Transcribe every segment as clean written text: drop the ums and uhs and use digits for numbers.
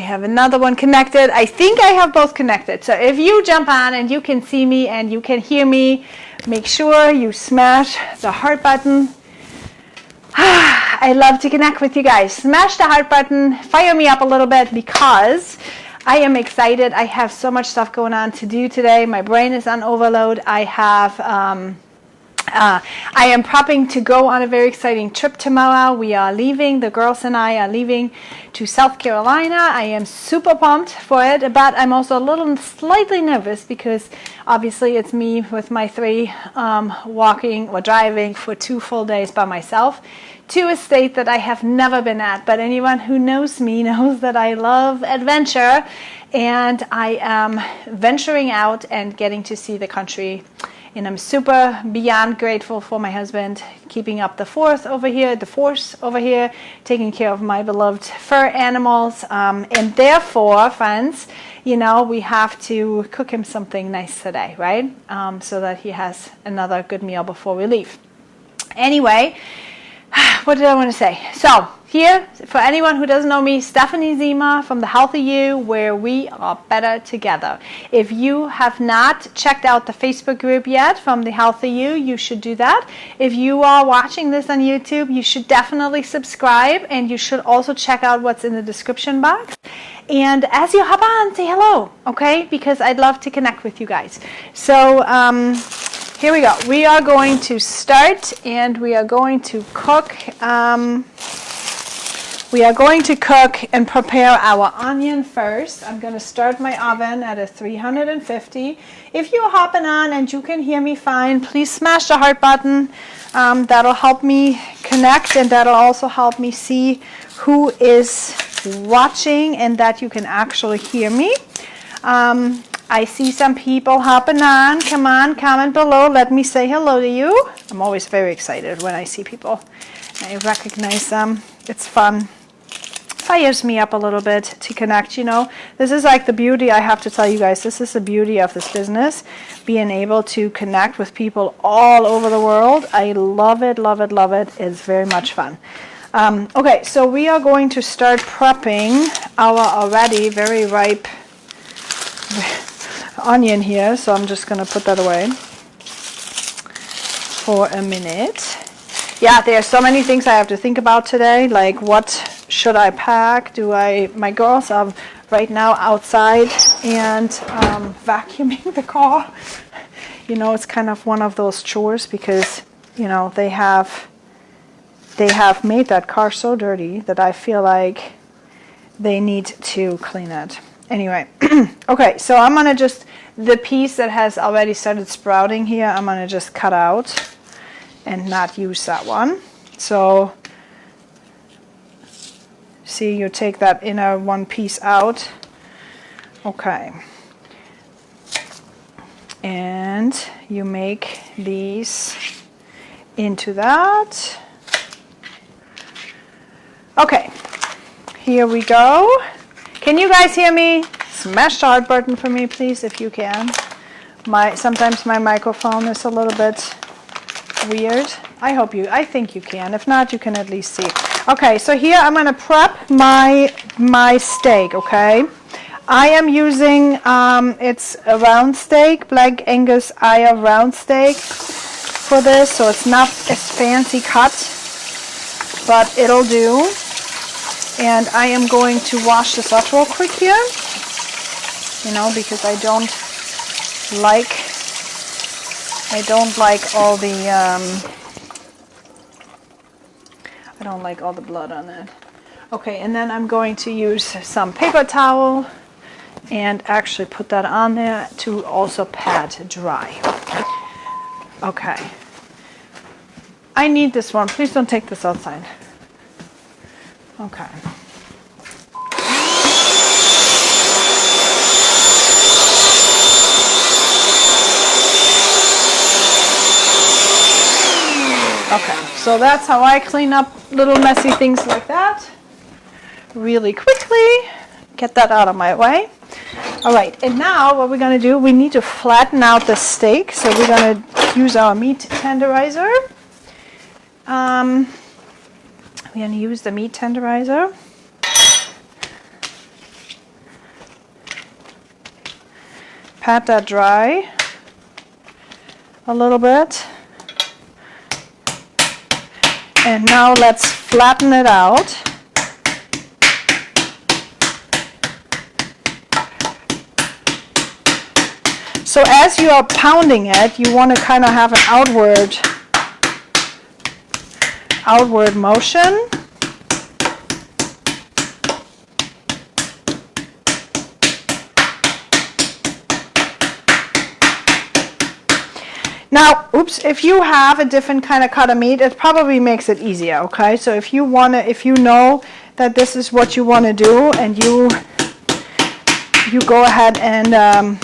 have another one connected. I think I have both connected. So if you jump on and you can see me and you can hear me, make sure you smash the heart button. I love to connect with you guys. Smash the heart button, fire me up a little bit because I am excited. I have so much stuff going on to do today. My brain is on overload. I am prepping to go on a very exciting trip tomorrow. We are leaving, the girls and I are leaving to South Carolina. I am super pumped for it, but I'm also a little slightly nervous because obviously it's me with my 3 walking or driving for 2 full days by myself to a state that I have never been at. But anyone who knows me knows that I love adventure, and I am venturing out and getting to see the country. And I'm super beyond grateful for my husband keeping up the force over here, taking care of my beloved fur animals. And therefore, friends, you know, we have to cook him something nice today, right? So that he has another good meal before we leave. Anyway, what did I want to say? So here, for anyone who doesn't know me, Stephanie Zima from The Healthy You, where we are better together. If you have not checked out the Facebook group yet from The Healthy You, you should do that. If you are watching this on YouTube, you should definitely subscribe, and you should also check out what's in the description box. And as you hop on, say hello, okay? Because I'd love to connect with you guys. So, here we go. We are going to start, and we are going to cook. We are going to cook and prepare our onion first. I'm going to start my oven at a 350. If you're hopping on and you can hear me fine, please smash the heart button. That'll help me connect, and that'll also help me see who is watching and that you can actually hear me. I see some people hopping on. Come on, comment below. Let me say hello to you. I'm always very excited when I see people. I recognize them. It's fun. Fires me up a little bit to connect, you know. This is like the beauty, I have to tell you guys, this is the beauty of this business, being able to connect with people all over the world. I love it, love it, love it. It's very much fun. Okay, so we are going to start prepping our already very ripe onion here, so I'm just going to put that away for a minute. Yeah, there are so many things I have to think about today, like what should I pack? My girls are right now outside and vacuuming the car. You know, it's kind of one of those chores because, you know, they have made that car so dirty that I feel like they need to clean it. Anyway, okay, so I'm going to just, the piece that has already started sprouting here, I'm going to just cut out and not use that one. So, see, you take that inner one piece out. Okay. And you make these into that. Okay, here we go. Can you guys hear me? Smash the heart button for me, please, if you can. Sometimes my microphone is a little bit weird. I think you can. If not, you can at least see. Okay, so here I'm going to prep my steak, okay? I am using, it's a round steak, Black Angus Eye round steak for this, so it's not as fancy cut, but it'll do. And I am going to wash this off real quick here, you know, because I don't like all the blood on it. Okay, and then I'm going to use some paper towel and actually put that on there to also pat dry. Okay. I need this one. Please don't take this outside. Okay. Okay, so that's how I clean up little messy things like that. Really quickly. Get that out of my way. All right, and now what we're going to do, we need to flatten out the steak. So we're going to use our meat tenderizer. We're going to use the meat tenderizer. Pat that dry a little bit. And now let's flatten it out. So as you are pounding it, you want to kind of have an outward motion. Now, oops, if you have a different kind of cut of meat, it probably makes it easier, okay? So if you know that this is what you want to do, and you go ahead and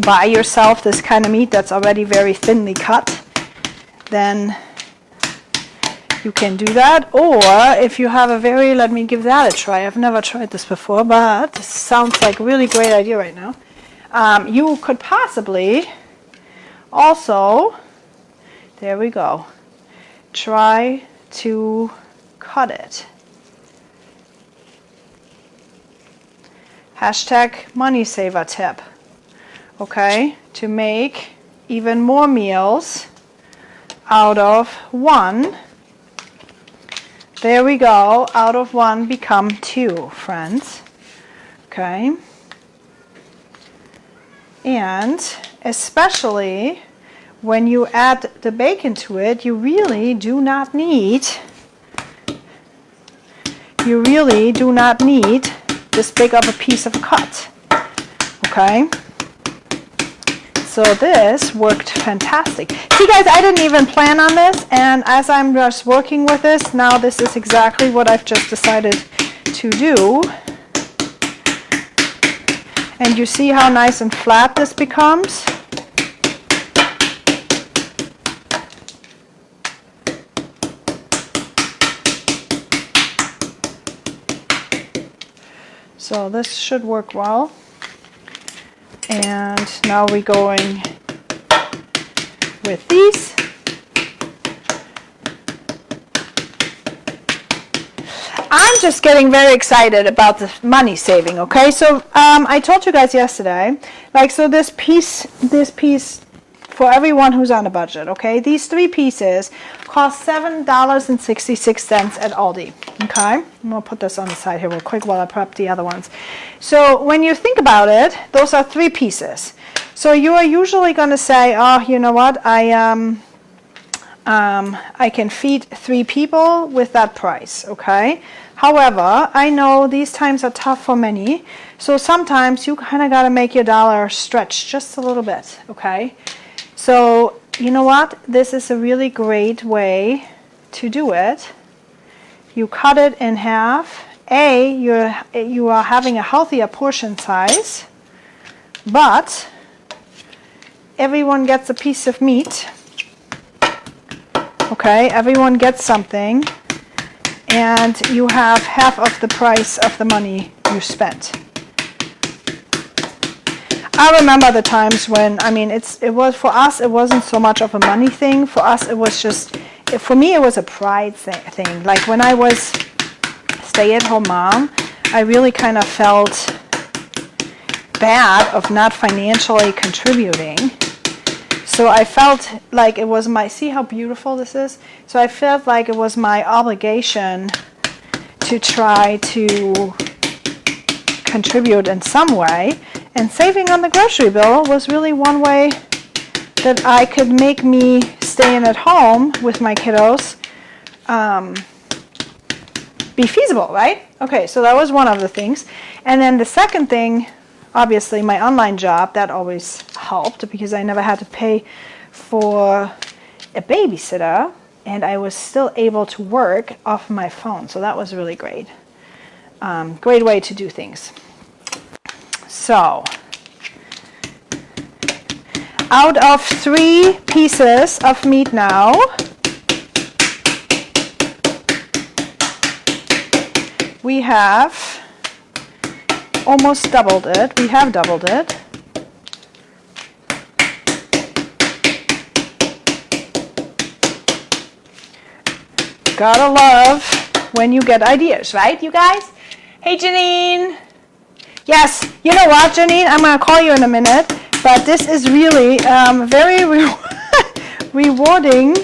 buy yourself this kind of meat that's already very thinly cut, then you can do that. Or if you have let me give that a try. I've never tried this before, but this sounds like a really great idea right now. You could possibly also, there we go, try to cut it. Hashtag money saver tip. Okay, to make even more meals out of one. There we go, out of one become two, friends. Okay. And especially when you add the bacon to it, you really do not need this big of a piece of a cut. Okay? So this worked fantastic. See guys, I didn't even plan on this, and as I'm just working with this, now this is exactly what I've just decided to do. And you see how nice and flat this becomes? So this should work well. And now we're going with these. I'm just getting very excited about the money saving, okay? So I told you guys yesterday, like, so this piece for everyone who's on a budget, okay? These three pieces cost $7.66 at Aldi, okay? I'm gonna put this on the side here real quick while I prep the other ones. So when you think about it, those are three pieces. So you are usually gonna say, oh, you know what? I can feed three people with that price, okay? However, I know these times are tough for many, so sometimes you kind of got to make your dollar stretch just a little bit, okay? So, you know what? This is a really great way to do it. You cut it in half. You are having a healthier portion size, but everyone gets a piece of meat. Okay, everyone gets something, and you have half of the price of the money you spent. I remember the times when, I mean, it was for us, it wasn't so much of a money thing. For us, it was just, for me, it was a pride thing. Like when I was stay-at-home mom, I really kind of felt bad of not financially contributing. So I felt like it was my, see how beautiful this is? So I felt like it was my obligation to try to contribute in some way. And saving on the grocery bill was really one way that I could make me staying at home with my kiddos be feasible, right? Okay, so that was one of the things. And then the second thing, obviously my online job, that always helped because I never had to pay for a babysitter, and I was still able to work off my phone. So that was really great. Great way to do things. So, out of 3 pieces of meat now, we have almost doubled it. We have doubled it. Gotta love when you get ideas, right, you guys? Hey, Janine. Yes, you know what, Janine? I'm going to call you in a minute, but this is really very rewarding,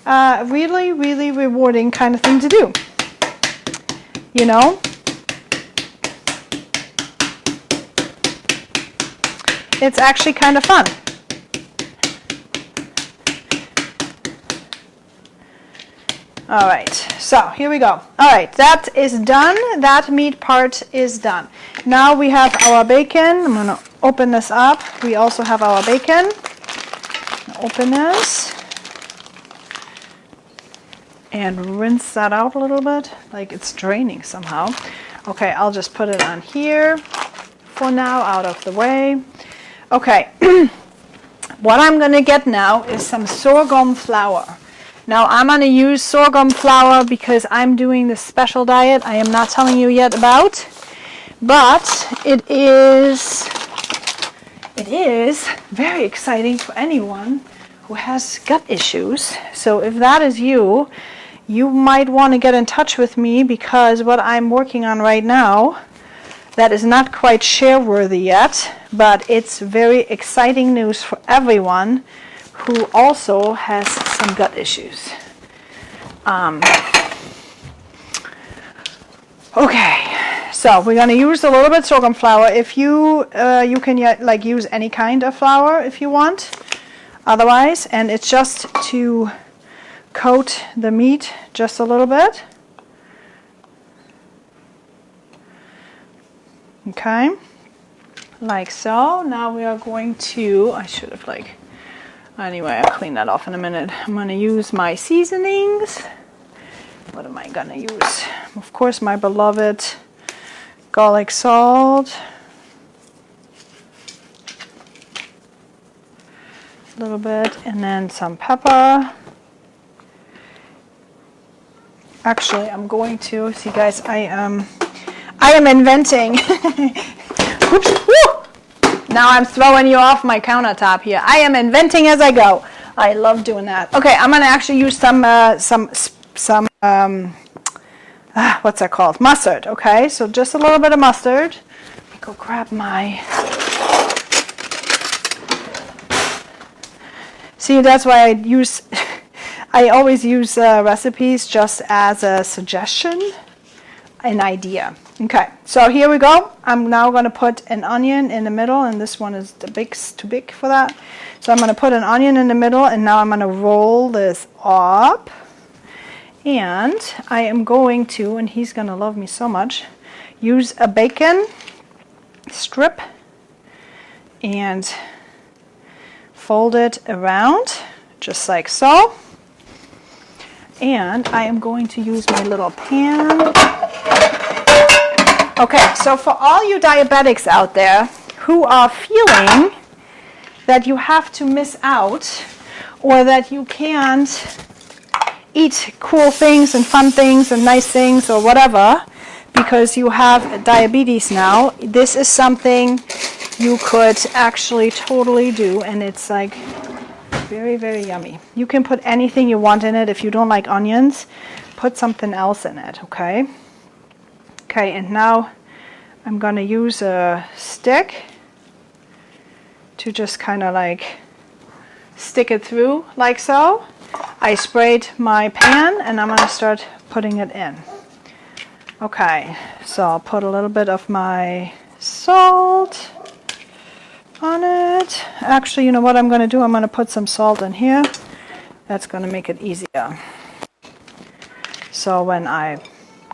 really, really rewarding kind of thing to do. You know? It's actually kind of fun. All right, so here we go. All right, that is done. That meat part is done. Now we have our bacon. I'm gonna open this up. We also have our bacon. Open this and rinse that out a little bit, like it's draining somehow. Okay, I'll just put it on here for now, out of the way. Okay, what I'm gonna get now is some sorghum flour. Now I'm going to use sorghum flour because I'm doing this special diet I am not telling you yet about, but it is very exciting for anyone who has gut issues. So if that is you, you might want to get in touch with me, because what I'm working on right now, that is not quite share-worthy yet, but it's very exciting news for everyone who also has some gut issues. Okay, so we're going to use a little bit sorghum flour. If you can like use any kind of flour if you want, otherwise, and it's just to coat the meat just a little bit. Okay, like so. Now we are going to, I should have anyway, I'll clean that off in a minute. I'm going to use my seasonings. What am I going to use? Of course, my beloved garlic salt. A little bit, and then some pepper. Actually, I'm going to, see guys, I am inventing. Oops, woo! Now I'm throwing you off my countertop here. I am inventing as I go. I love doing that. Okay, I'm gonna actually use some what's that called? Mustard. Okay, so just a little bit of mustard. Let me go grab my. See, that's why I always use recipes just as a suggestion, an idea. Okay, so here we go. I'm now going to put an onion in the middle, and this one is too big for that. So I'm going to put an onion in the middle, and now I'm going to roll this up. And I am going to, and he's going to love me so much, use a bacon strip and fold it around, just like so. And I am going to use my little pan. Okay, so for all you diabetics out there who are feeling that you have to miss out, or that you can't eat cool things and fun things and nice things or whatever because you have diabetes now, this is something you could actually totally do, and it's like very, very yummy. You can put anything you want in it. If you don't like onions, put something else in it, okay? Okay, and now I'm going to use a stick to just kind of like stick it through like so. I sprayed my pan and I'm going to start putting it in. Okay, so I'll put a little bit of my salt on it. Actually, you know what I'm going to do? I'm going to put some salt in here. That's going to make it easier. So when I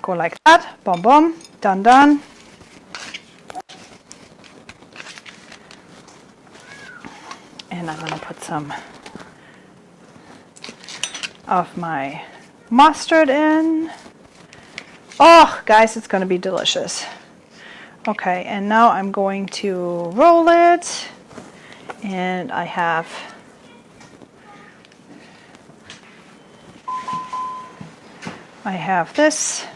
go like that, boom, boom, done, done. And I'm going to put some of my mustard in. Oh, guys, it's going to be delicious. Okay, and now I'm going to roll it. And I have this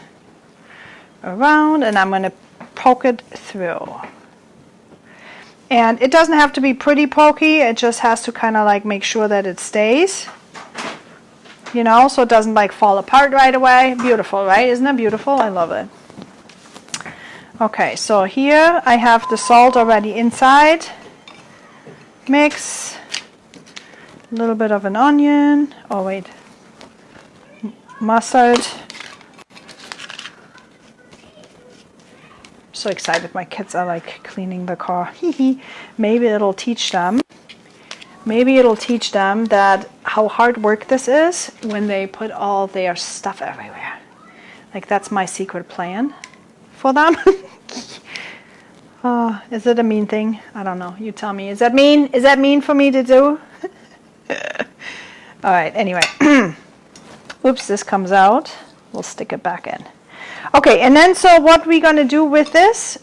around, and I'm going to poke it through. And it doesn't have to be pretty pokey, it just has to kind of like make sure that it stays. You know, so it doesn't like fall apart right away. Beautiful, right? Isn't that beautiful? I love it. Okay, so here I have the salt already inside. Mix. A little bit of an onion. Oh wait. Mustard. So excited, my kids are like cleaning the car. Maybe it'll teach them. Maybe it'll teach them that how hard work this is when they put all their stuff everywhere. Like that's my secret plan for them. Is it a mean thing? I don't know. You tell me. Is that mean? Is that mean for me to do? All right. Anyway. Oops, this comes out. We'll stick it back in. Okay, and then so what we're going to do with this,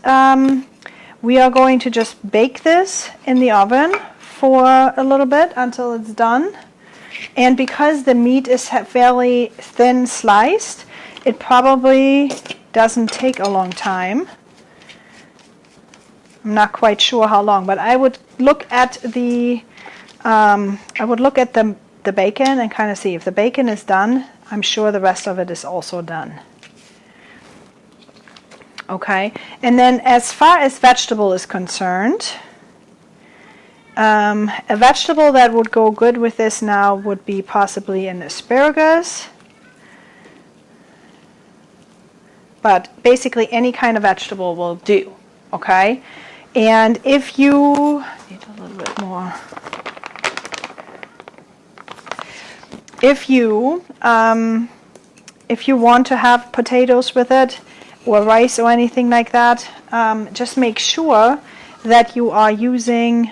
we are going to just bake this in the oven for a little bit until it's done. And because the meat is fairly thin sliced, it probably doesn't take a long time. I'm not quite sure how long, but I would look at the the bacon and kind of see if the bacon is done. I'm sure the rest of it is also done. Okay, and then as far as vegetable is concerned, a vegetable that would go good with this now would be possibly an asparagus. But basically any kind of vegetable will do, okay? And if you need a little bit more, if you want to have potatoes with it or rice or anything like that, just make sure that you are using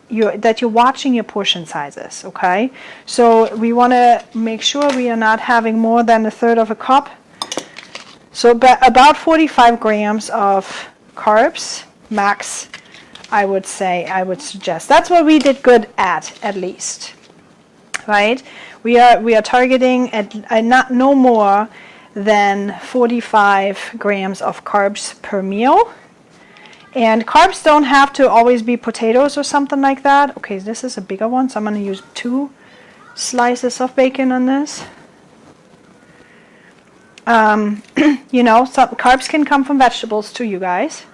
that you're watching your portion sizes, okay? So we want to make sure we are not having more than 1/3 of a cup. So about 45 grams of carbs max, I would say, I would suggest. That's what we did good at least, right? We are targeting at not no more than 45 grams of carbs per meal. And carbs don't have to always be potatoes or something like that. Okay, this is a bigger one, so I'm going to use 2 slices of bacon on this. You know, some carbs can come from vegetables too, you guys.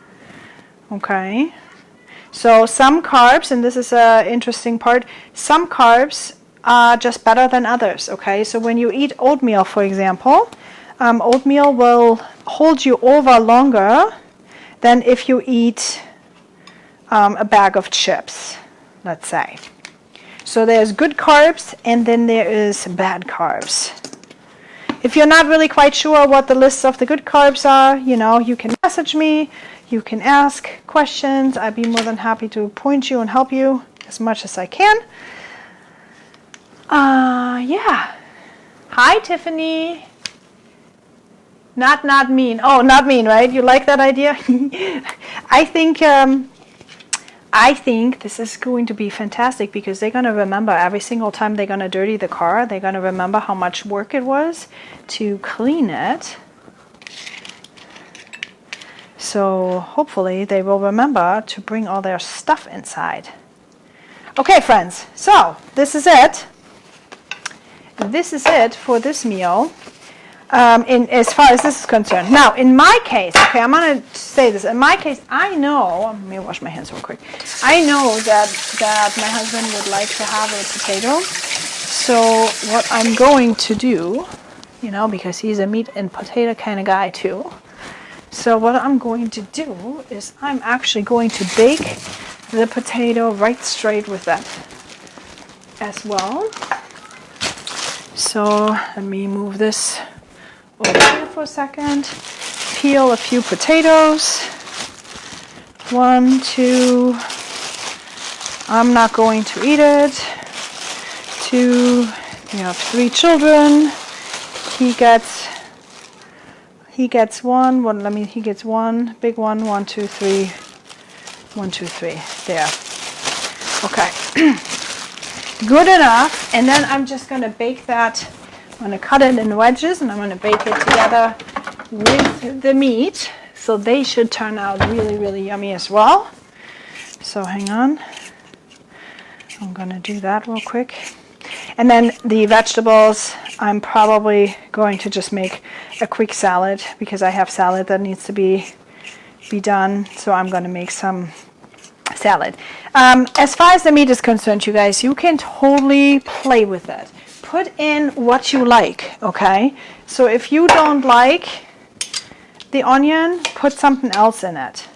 Okay. So some carbs, and this is an interesting part, some carbs are just better than others, okay? So when you eat oatmeal, for example, oatmeal will hold you over longer than if you eat a bag of chips, let's say. So there's good carbs, and then there is bad carbs. If you're not really quite sure what the lists of the good carbs are, you know, you can message me, you can ask questions. I'd be more than happy to point you and help you as much as I can. Yeah. Hi, Tiffany. Not mean. Oh, not mean, right? You like that idea? I think this is going to be fantastic because they're going to remember every single time they're going to dirty the car, they're going to remember how much work it was to clean it. So hopefully they will remember to bring all their stuff inside. Okay, friends, so this is it. This is it for this meal. As far as this is concerned. Now, in my case, okay, I'm going to say this. In my case, I know, let me wash my hands real quick. I know that my husband would like to have a potato. So what I'm going to do, you know, because he's a meat and potato kind of guy too. So what I'm going to do is I'm actually going to bake the potato right straight with that as well. So let me move this over here for a second. Peel a few potatoes. 1, 2. I'm not going to eat it. 2. We have 3 children. He gets one. He gets one big one. 1, 2, 3. 1, 2, 3. There. Okay. Good enough. And then I'm just going to bake that. I'm going to cut it in wedges and I'm going to bake it together with the meat. So they should turn out really, really yummy as well. So hang on. I'm going to do that real quick. And then the vegetables, I'm probably going to just make a quick salad because I have salad that needs to be be done. So I'm going to make some salad. As far as the meat is concerned, you guys, you can totally play with it. Put in what you like, okay? So if you don't like the onion, put something else in it,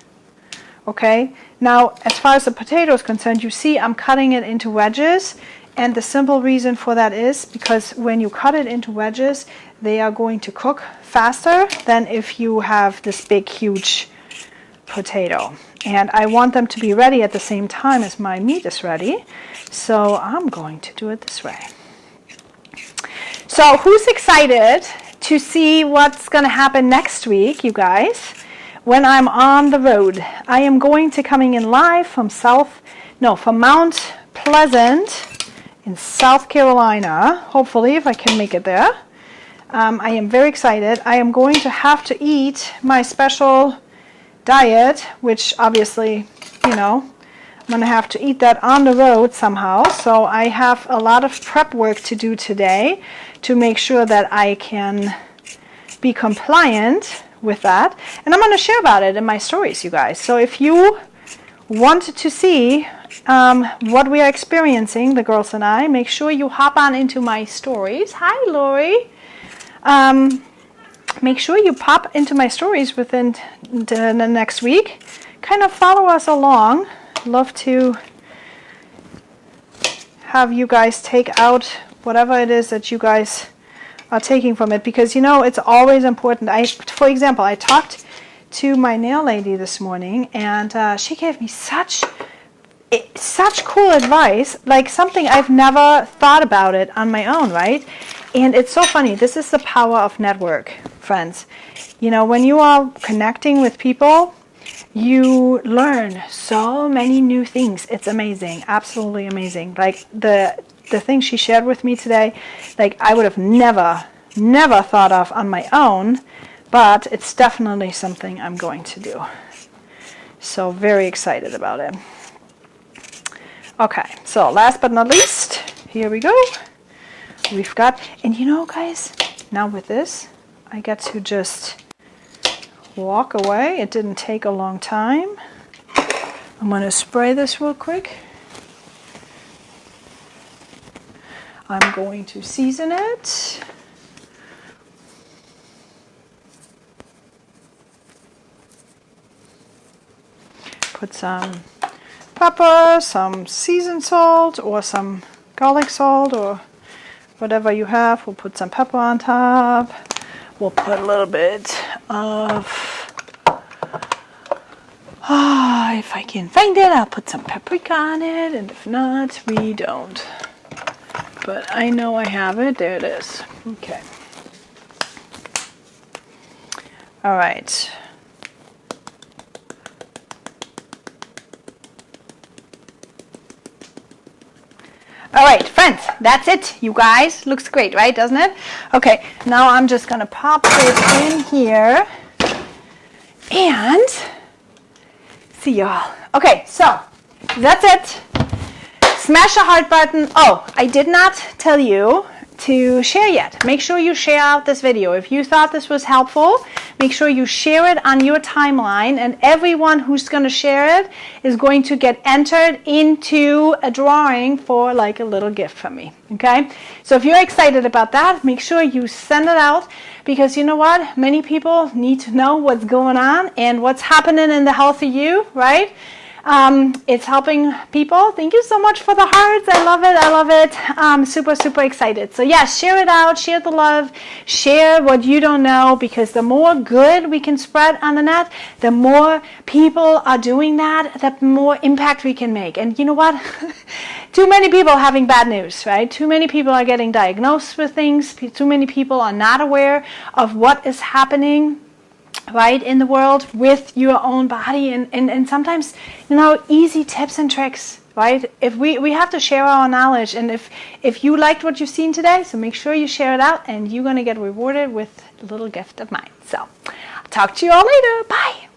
okay? Now, as far as the potato is concerned, you see I'm cutting it into wedges, and the simple reason for that is because when you cut it into wedges, they are going to cook faster than if you have this big, huge potato. And I want them to be ready at the same time as my meat is ready, so I'm going to do it this way. So who's excited to see what's going to happen next week, you guys, when I'm on the road? I am going to coming in live from Mount Pleasant in South Carolina, hopefully, if I can make it there. I am very excited. I am going to have to eat my special diet, which obviously, you know, I'm going to have to eat that on the road somehow. So I have a lot of prep work to do today to make sure that I can be compliant with that. And I'm going to share about it in my stories, you guys. So if you want to see what we are experiencing, the girls and I, make sure you hop on into my stories. Hi, Lori. Make sure you pop into my stories within the next week. Kind of follow us along. Love to have you guys take out whatever it is that you guys are taking from it, because you know it's always important. For example, I talked to my nail lady this morning, and she gave me such cool advice, like something I've never thought about it on my own, right? And it's so funny. This is the power of network, friends. You know, when you are connecting with people, you learn so many new things. It's amazing, absolutely amazing. Like the thing she shared with me today, like I would have never thought of on my own, but it's definitely something I'm going to do. So very excited about it. Okay, so last but not least, here we go. We've got, and you know guys, now with this, I get to just walk away. It didn't take a long time. I'm going to spray this real quick. I'm going to season it. Put some pepper, some seasoned salt, or some garlic salt, or whatever you have. We'll put some pepper on top. We'll put a little bit of, if I can find it, I'll put some paprika on it, and if not, we don't. But I know I have it. There it is. Okay. All right. All right, friends, that's it, you guys. Looks great, right? Doesn't it? Okay, now I'm just going to pop this in here and see y'all. Okay, so that's it. Smash the heart button. Oh, I did not tell you to share yet. Make sure you share out this video. If you thought this was helpful, make sure you share it on your timeline, and everyone who's going to share it is going to get entered into a drawing for like a little gift from me. Okay? So if you're excited about that, make sure you send it out, because you know what? Many people need to know what's going on and what's happening in the health of you, right? It's helping people. Thank you so much for the hearts. I love it. I love it. I'm super, super excited. So yeah, share it out. Share the love. Share what you don't know, because the more good we can spread on the net, the more people are doing that, the more impact we can make. And you know what? Too many people are having bad news, right? Too many people are getting diagnosed with things. Too many people are not aware of what is happening, right, in the world with your own body, and sometimes, you know, easy tips and tricks, right? If we have to share our knowledge, and if you liked what you've seen today, so make sure you share it out, and you're going to get rewarded with a little gift of mine. So I'll talk to you all later. Bye.